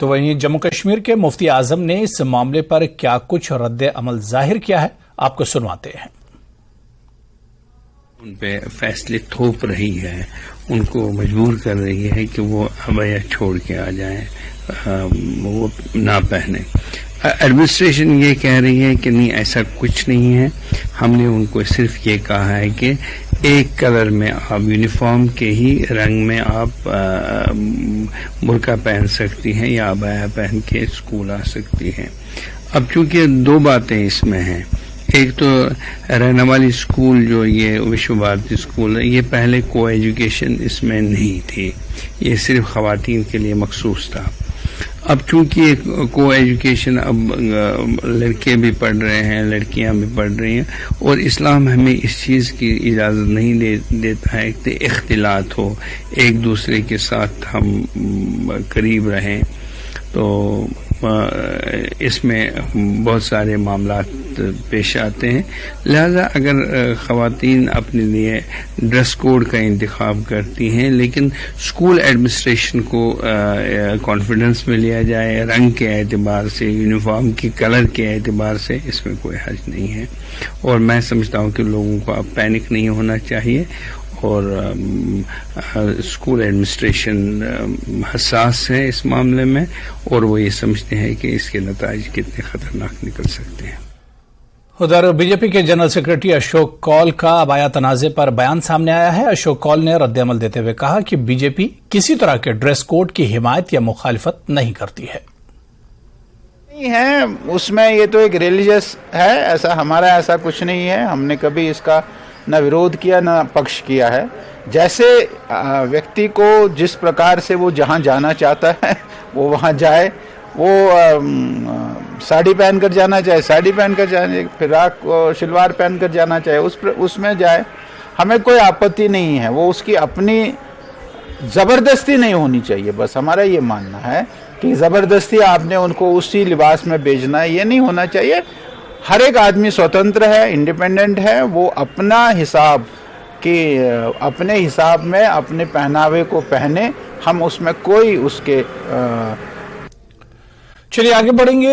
تو वहीं जम्मू कश्मीर के मुफ्ती आजम ने इस मामले पर क्या कुछ रद्द अमल जाहिर किया है, आपको सुनवाते हैं। उन पे फैसले थोप रही है, उनको मजबूर कर रही है कि वो अबया छोड़ के आ जाएं, वो ना पहने। एडमिनिस्ट्रेशन ये कह रही है कि नहीं, ऐसा कुछ नहीं है। हमने उनको सिर्फ ये कहा है कि एक कलर में आप यूनिफॉर्म के ही रंग में आप बुर्का पहन सकती हैं या अबाया पहन के स्कूल आ सकती हैं। अब चूंकि दो बातें इसमें हैं, एक तो रहने वाली स्कूल जो ये विश्व भारती स्कूल है, ये पहले को एजुकेशन इसमें नहीं थी, ये सिर्फ ख़वातीन के लिए मखसूस था। अब चूंकि को एजुकेशन अब लड़के भी पढ़ रहे हैं, लड़कियां भी पढ़ रही हैं, और इस्लाम हमें इस चीज़ की इजाज़त नहीं देता है कि इख्तिलात हो, एक दूसरे के साथ हम करीब रहें। तो इसमें बहुत सारे मामलात पेश आते हैं। लिहाजा अगर ख़वातीन अपने लिए ड्रेस कोड का इंतखाब करती हैं, लेकिन स्कूल एडमिनिस्ट्रेशन को कॉन्फिडेंस में लिया जाए, रंग के एतबार से, यूनिफॉर्म की कलर के एतबार से, इसमें कोई हर्ज नहीं है। और मैं समझता हूँ कि लोगों को अब पैनिक नहीं होना चाहिए, और स्कूल एडमिनिस्ट्रेशन हसास है इस मामले में, और वो ये समझते हैं कि इसके नताइज कितने खतरनाक निकल सकते हैं। उधर बीजेपी के जनरल सेक्रेटरी अशोक कौल का अबाया तनाज़े पर बयान सामने आया है। अशोक कौल ने रद्द-ए-अमल देते हुए कहा कि बीजेपी किसी तरह के ड्रेस कोड की हिमायत या मुखालिफत नहीं करती है। नहीं है उसमें, ये तो एक रिलीजियस है, ऐसा हमारा ऐसा कुछ नहीं है। हमने कभी इसका न विरोध किया न पक्ष किया है। जैसे व्यक्ति को जिस प्रकार से वो जहाँ जाना चाहता है वो वहाँ जाए, वो साड़ी पहन कर जाना चाहे साड़ी पहन कर जाए, फिराक शलवार पहन कर जाना चाहे उसमें जाए, हमें कोई आपत्ति नहीं है। वो उसकी अपनी ज़बरदस्ती नहीं होनी चाहिए। बस हमारा ये मानना है कि ज़बरदस्ती आपने उनको उसी लिबास में भेजना है, ये नहीं होना चाहिए। हर एक आदमी स्वतंत्र है, इंडिपेंडेंट है, वो अपना हिसाब कि अपने हिसाब में अपने पहनावे को पहने, हम उसमें कोई उसके चलिए आगे बढ़ेंगे।